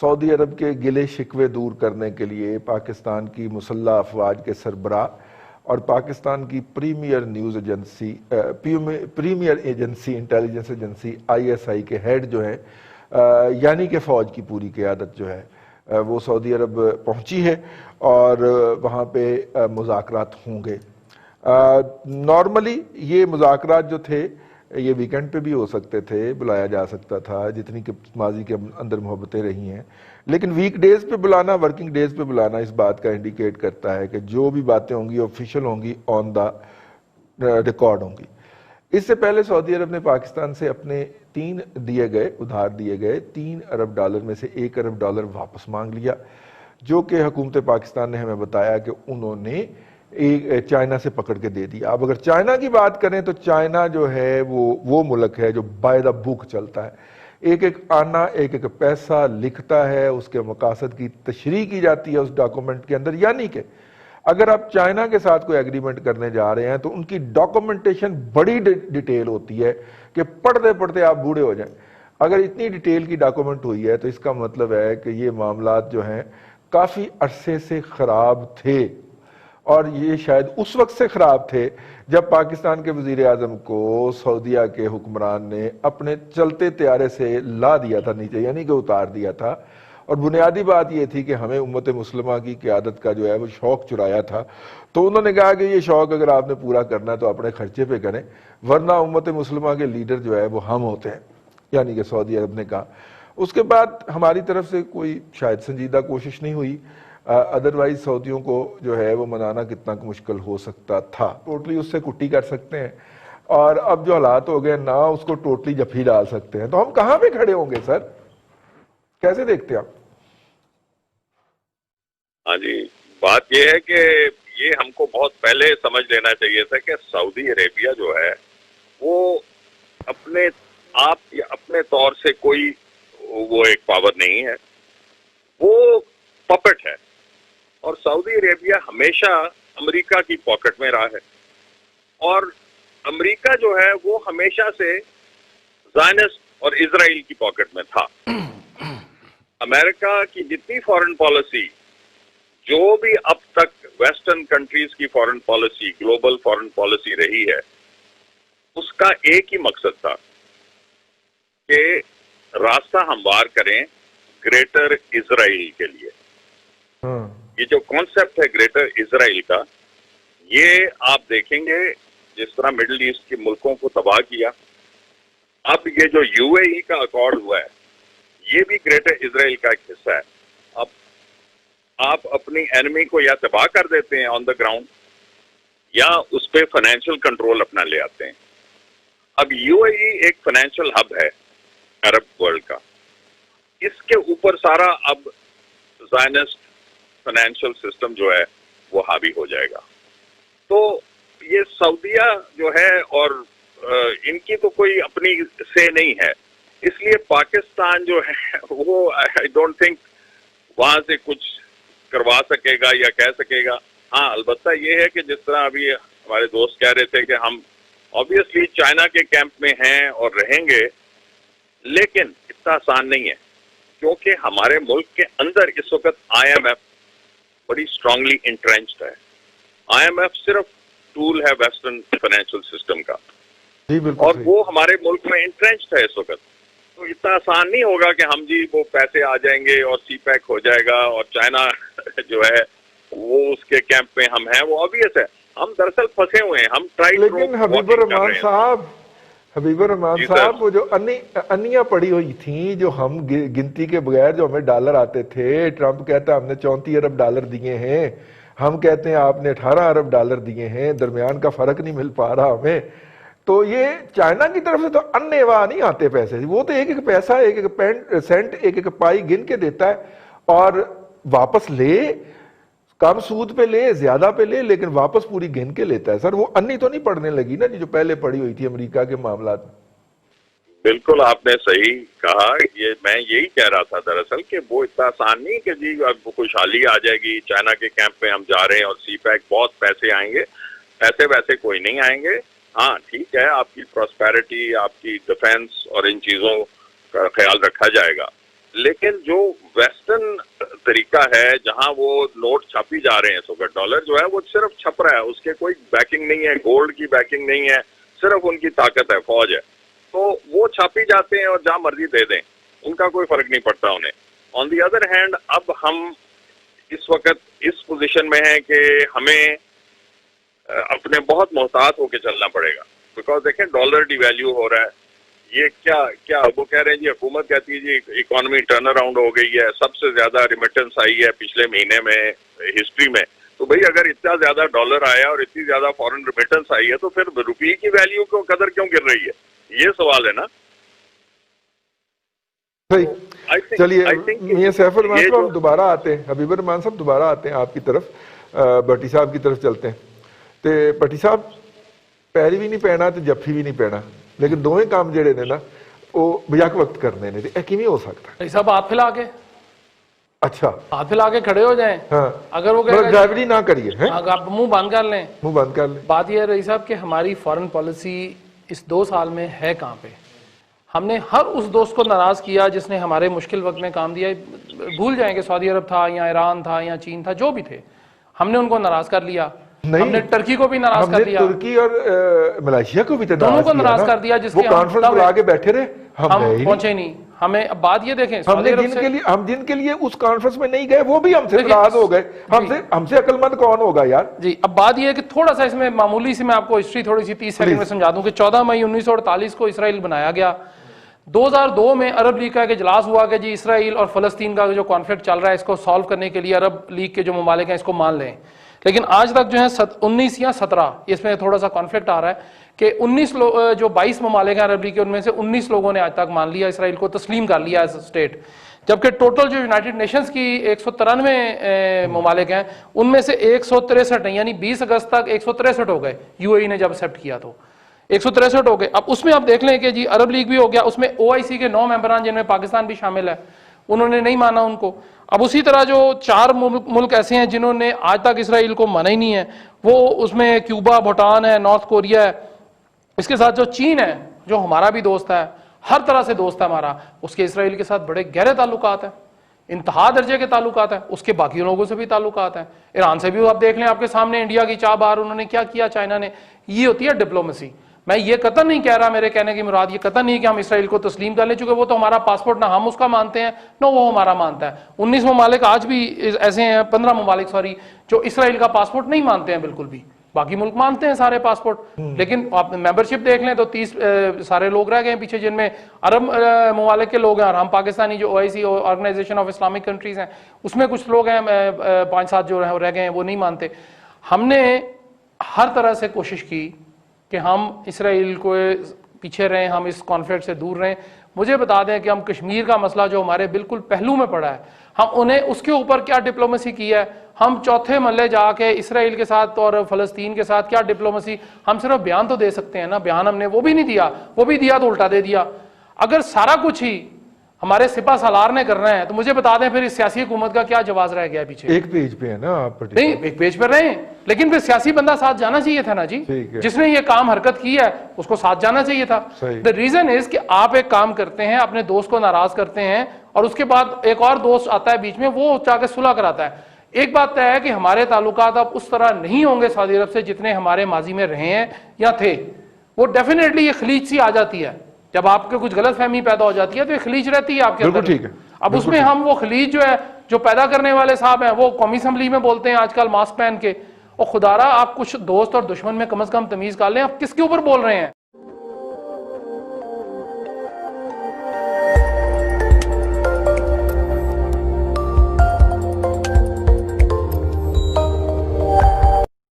سعودی عرب کے گلے شکوے دور کرنے کے لیے پاکستان کی مسلح افواج کے سربراہ اور پاکستان کی premier agency intelligence agency ISI کے ہیڈ جو ہیں یعنی کہ فوج کی پوری قیادت جو ہے وہ سعودی عرب پہنچی ہے اور وہاں پہ مذاکرات ہوں گے۔ نارملی یہ مذاکرات جو تھے یہ ویکنڈ پہ بھی ہو سکتے تھے، بلایا جا سکتا تھا جتنی کہ ماضی کے اندر محبتیں رہی ہیں، لیکن ویک ڈیز پہ بلانا، ورکنگ ڈیز پہ بلانا اس بات کا انڈیکیٹ کرتا ہے کہ جو بھی باتیں ہوں گی آفیشیل ہوں گی، آن دا ریکارڈ ہوں گی۔ اس سے پہلے سعودی عرب نے پاکستان سے اپنے ادھار دیے گئے $3 ارب میں سے $1 ارب واپس مانگ لیا، جو کہ حکومت پاکستان نے ہمیں بتایا کہ انہوں نے چائنا سے پکڑ کے دے دیا۔ اب اگر چائنا کی بات کریں تو چائنا جو ہے وہ ملک ہے جو بائی دا بک چلتا ہے، ایک ایک آنا، ایک ایک پیسہ لکھتا ہے، اس کے مقاصد کی تشریح کی جاتی ہے اس ڈاکومنٹ کے اندر، یعنی کہ اگر آپ چائنا کے ساتھ کوئی ایگریمنٹ کرنے جا رہے ہیں تو ان کی ڈاکومنٹیشن بڑی ڈیٹیل ہوتی ہے کہ پڑھتے پڑھتے آپ بوڑھے ہو جائیں۔ اگر اتنی ڈیٹیل کی ڈاکومنٹ ہوئی ہے تو اس کا مطلب ہے کہ یہ معاملات جو ہیں کافی عرصے سے خراب تھے، اور یہ شاید اس وقت سے خراب تھے جب پاکستان کے وزیر اعظم کو سعودیہ کے حکمران نے اپنے چلتے طیارے سے لا دیا تھا نیچے، یعنی کہ اتار دیا تھا، اور بنیادی بات یہ تھی کہ ہمیں امت مسلمہ کی قیادت کا جو ہے وہ شوق چرایا تھا، تو انہوں نے کہا کہ یہ شوق اگر آپ نے پورا کرنا ہے تو اپنے خرچے پہ کریں، ورنہ امت مسلمہ کے لیڈر جو ہے وہ ہم ہوتے ہیں، یعنی کہ سعودی عرب نے کہا۔ اس کے بعد ہماری طرف سے کوئی شاید سنجیدہ کوشش نہیں ہوئی، ادروائز سعودیوں کو جو ہے وہ منانا کتنا مشکل ہو سکتا تھا، ٹوٹلی اس سے کٹی کر سکتے ہیں، اور اب جو حالات ہو گئے نہ اس کو ٹوٹلی جفی ڈال سکتے ہیں، تو ہم کہاں پہ کھڑے ہوں گے سر؟ کیسے دیکھتے ہیں آپ؟ ہاں جی، بات یہ ہے کہ یہ ہم کو بہت پہلے سمجھ لینا چاہیے تھا کہ سعودی عربیہ جو ہے وہ اپنے آپ یا اپنے طور سے کوئی وہ ایک پاور نہیں ہے، وہ پپٹ ہے، اور سعودی عربیہ ہمیشہ امریکہ کی پاکٹ میں رہا ہے، اور امریکہ جو ہے وہ ہمیشہ سے زائنسٹ اور اسرائیل کی پاکٹ میں تھا۔ امریکہ کی جتنی فارن پالیسی، جو بھی اب تک ویسٹرن کنٹریز کی foreign policy, global foreign policy رہی ہے، اس کا ایک ہی مقصد تھا کہ راستہ ہموار کریں گریٹر اسرائیل کے لیے۔ یہ جو کانسیپٹ ہے گریٹر اسرائیل کا، یہ آپ دیکھیں گے جس طرح مڈل ایسٹ کے ملکوں کو تباہ کیا، اب یہ جو UAE کا اکارڈ ہوا ہے یہ بھی گریٹر اسرائیل کا ایک حصہ ہے۔ اب آپ اپنی اینمی کو یا تباہ کر دیتے ہیں آن دا گراؤنڈ، یا اس پہ فائنینشیل کنٹرول اپنا لے آتے ہیں۔ اب UAE ایک فائنینشیل ہب ہے عرب ورلڈ کا، اس کے اوپر سارا اب زائنسٹ فائنینشیل سسٹم جو ہے وہ حاوی ہو جائے گا۔ تو یہ سعودیہ جو ہے اور ان کی تو کوئی اپنی سے نہیں ہے، اس لیے پاکستان جو ہے وہ آئی ڈونٹ تھنک وہاں سے کچھ کروا سکے گا یا کہہ سکے گا۔ ہاں البتہ یہ ہے کہ جس طرح ابھی ہمارے دوست کہہ رہے تھے کہ ہم obviously چائنا کے کیمپ میں ہیں اور رہیں گے، لیکن اتنا آسان نہیں ہے، کیونکہ ہمارے ملک کے اندر اس وقت IMF بڑی اسٹرانگلی انٹرینچڈ ہے۔ IMF صرف ٹول ہے ویسٹرن فائنینشیل سسٹم کا، اور وہ ہمارے ملک میں انٹرینچڈ ہے اس وقت، تو اتنا آسان نہیں ہوگا کہ ہم جی وہ پیسے آ جائیں گے اور سی پیک ہو جائے گا اور چائنا جو ہے وہ اس کے کیمپ میں ہم ہیں۔ وہ obvious ہے، ہم دراصل پھنسے ہوئے ہیں، ہم لیکن حبیب الرحمان صاحب وہ جو انیاں پڑی ہوئی تھیں، جو ہم گنتی کے بغیر جو ہمیں ڈالر آتے تھے، ٹرمپ کہتا ہے ہم نے 34 ارب ڈالر دیے ہیں، ہم کہتے ہیں آپ نے 18 ارب ڈالر دیے ہیں، درمیان کا فرق نہیں مل پا رہا ہمیں، تو یہ چائنا کی طرف سے تو انے واہ نہیں آتے پیسے، وہ تو ایک ایک پیسہ، ایک ایک سینٹ، ایک ایک پائی گن کے دیتا ہے اور واپس لے، کم سود پہ لے، زیادہ پہ لے، لیکن واپس پوری گن کے لیتا ہے۔ سر وہ انی تو نہیں پڑنے لگی نا جو پہلے پڑی ہوئی تھی امریکہ کے معاملات میں؟ بالکل آپ نے صحیح کہا، یہ میں یہی کہہ رہا تھا دراصل کہ وہ اتنا آسان نہیں کہ جی اب خوشحالی آ جائے گی، چائنا کے کیمپ میں ہم جا رہے ہیں اور سی پیک بہت پیسے آئیں گے، ایسے ویسے کوئی نہیں آئیں گے۔ ہاں ٹھیک ہے، آپ کی پراسپیرٹی، آپ کی ڈیفینس اور ان چیزوں کا خیال رکھا جائے گا، لیکن جو ویسٹرن طریقہ ہے جہاں وہ نوٹ چھاپی جا رہے ہیں $100 جو ہے وہ صرف چھپ رہا ہے, اس کے کوئی بیکنگ نہیں ہے, گولڈ کی بیکنگ نہیں ہے, صرف ان کی طاقت ہے, فوج ہے, تو وہ چھاپی جاتے ہیں اور جہاں مرضی دے دیں, ان کا کوئی فرق نہیں پڑتا انہیں. آن دی ادر ہینڈ اب ہم اس وقت اس پوزیشن میں ہیں کہ ہمیں اپنے بہت محتاط ہو کے چلنا پڑے گا, بیکاز دیکھیں ڈالر ڈی ویلیو ہو رہا ہے. یہ کیا وہ کہہ رہے ہیں جی, حکومت کہتی ہے جی اکانومی ٹرن اراؤنڈ ہو گئی ہے, سب سے زیادہ ریمیٹنس آئی ہے پچھلے مہینے میں ہسٹری میں. تو بھئی اگر اتنا زیادہ ڈالر آیا اور اتنی زیادہ فورن ریمیٹنس آئی ہے تو پھر روپے کی ویلیو کو قدر کیوں گر رہی ہے, یہ سوال ہے نا. چلیے میاں سیف الرحمان صاحب ہم دوبارہ آتے ہیں, حبیب الرحمان صاحب دوبارہ آتے ہیں آپ کی طرف, بٹی صاحب کی طرف چلتے ہیں. تو بٹی صاحب پیری بھی نہیں پینا تو جفی بھی نہیں پینا, لیکن دونوں کام جڑے نے نا وہ بیک وقت کرنے نے, یہ کیویں ہو سکتا؟ صاحب ہاتھ پھیلا کے, اچھا ہاتھ پھیلا کے کھڑے ہو جائیں. ہاں اگر وہ ڈرائیوری نہ کریے, آپ منہ بند کر لیں, منہ بند کر لیں. بات یہ ہے رئیس صاحب کہ ہماری فارن پالیسی اس 2 سال میں ہے کہاں پہ. ہم نے ہر اس دوست کو ناراض کیا جس نے ہمارے مشکل وقت میں کام دیا. بھول جائیں کہ سعودی عرب تھا یا ایران تھا یا چین تھا, جو بھی تھے, ہم نے ان کو ناراض کر لیا. ہم نے ترکی کو بھی ناراض کر دیا, ترکی اور ملائیشیا کو بھی دونوں کو ناراض کر دیا, جس کے کانفرنس بلا کے بیٹھے رہے, ہم پہنچے نہیں. ہمیں اب بات یہ دیکھیں, ہم جن کے لیے اس کانفرنس میں نہیں گئے وہ بھی ہم سے ناراض ہو گئے. ہم سے عقل مند کون ہوگا یار. جی اب بات یہ ہے کہ تھوڑا سا اس میں معمولی سی میں آپ کو ہسٹری تھوڑی سی 30 سیکنڈ میں سمجھا دوں کہ 14 مئی 1948 کو اسرائیل بنایا گیا. 2002 میں عرب لیگ کا ایک اجلاس ہوا کہ جی اسرائیل اور فلسطین کا جو کانفلکٹ چل رہا ہے اس کو سالو کرنے کے لیے عرب لیگ کے جو ممالک ہیں اس کو مان لیں. لیکن آج تک جو ہے 19 یا 17 اس میں تھوڑا سا کانفلکٹ آ رہا ہے کہ 22 ممالک ہیں عرب لیگ کے, ان میں سے 19 لوگوں نے آج تک مان لیا, اسرائیل کو تسلیم کر لیا ایز اسٹیٹ, جبکہ ٹوٹل جو یونائٹڈ نیشنز کی 193 ممالک ہیں ان میں سے 163 ہیں, یعنی 20 اگست تک 163 ہو گئے یو اے ای نے جب ایکسیپٹ کیا تو 163 ہو گئے. اب اس میں آپ دیکھ لیں کہ جی عرب لیگ بھی ہو گیا, اس میں OIC کے 9 ممبران جن میں پاکستان بھی شامل ہے, انہوں نے نہیں مانا ان کو. اب اسی طرح جو 4 ملک ایسے ہیں جنہوں نے آج تک اسرائیل کو مانا ہی نہیں ہے, وہ اس میں کیوبا, بھوٹان ہے, نارتھ کوریا ہے, اس کے ساتھ جو چین ہے جو ہمارا بھی دوست ہے, ہر طرح سے دوست ہے ہمارا, اس کے اسرائیل کے ساتھ بڑے گہرے تعلقات ہیں, انتہا درجے کے تعلقات ہیں, اس کے باقی لوگوں سے بھی تعلقات ہیں, ایران سے بھی آپ دیکھ لیں, آپ کے سامنے انڈیا کی چاہ بہار انہوں نے کیا کیا چائنا نے. یہ ہوتی ہے ڈپلومیسی. میں یہ قطعا نہیں کہہ رہا, میرے کہنے کی مراد یہ قطعا نہیں کہ ہم اسرائیل کو تسلیم کر لیں, چونکہ وہ تو ہمارا پاسپورٹ نہ ہم اس کا مانتے ہیں نہ وہ ہمارا مانتا ہے. 19 ممالک آج بھی ایسے ہیں, 15 ممالک سوری, جو اسرائیل کا پاسپورٹ نہیں مانتے ہیں بالکل بھی. باقی ملک مانتے ہیں سارے پاسپورٹ, لیکن آپ ممبرشپ دیکھ لیں تو 30 سارے لوگ رہ گئے ہیں پیچھے, جن میں عرب ممالک کے لوگ ہیں, اور ہم پاکستانی جو OIC organisation of Islamic countries ہیں اس میں کچھ لوگ ہیں 5-7 جو رہ گئے ہیں وہ نہیں مانتے. ہم نے ہر طرح سے کوشش کی کہ ہم اسرائیل کو پیچھے رہیں, ہم اس کانفلکٹ سے دور رہیں. مجھے بتا دیں کہ ہم کشمیر کا مسئلہ جو ہمارے بالکل پہلو میں پڑا ہے, ہم انہیں اس کے اوپر کیا ڈپلومیسی کی ہے. ہم چوتھے محلے جا کے اسرائیل کے ساتھ اور فلسطین کے ساتھ کیا ڈپلومیسی, ہم صرف بیان تو دے سکتے ہیں نا, بیان ہم نے وہ بھی نہیں دیا, وہ بھی دیا تو الٹا دے دیا. اگر سارا کچھ ہی ہمارے سپہ سالار نے کرنا ہے تو مجھے بتا دیں پھر اس سیاسی حکومت کا کیا جواز رہ گیا پیچھے. ایک پیج پہ ہے نا آپ, نہیں ایک پیج پر رہیں, لیکن پھر سیاسی بندہ ساتھ جانا چاہیے تھا نا جی, جس نے یہ کام حرکت کی ہے اس کو ساتھ جانا چاہیے تھا. the reason is کہ آپ ایک کام کرتے ہیں, اپنے دوست کو ناراض کرتے ہیں, اور اس کے بعد ایک اور دوست آتا ہے بیچ میں, وہ چاہ کے صلح کراتا ہے. ایک بات طے ہے کہ ہمارے تعلقات اب اس طرح نہیں ہوں گے سعودی عرب سے جتنے ہمارے ماضی میں رہے ہیں یا تھے. وہ ڈیفینیٹلی یہ خلیج سی آ جاتی ہے, جب آپ کے کچھ غلط فہمی پیدا ہو جاتی ہے تو یہ خلیج رہتی ہے آپ کے اندر. اب اس میں ہم وہ خلیج جو ہے جو پیدا کرنے والے صاحب ہیں وہ قومی اسمبلی میں بولتے ہیں آج کل ماسک پہن کے, اور خدا را آپ کچھ دوست اور دشمن میں کم از کم تمیز کر لیں, آپ کس کے اوپر بول رہے ہیں.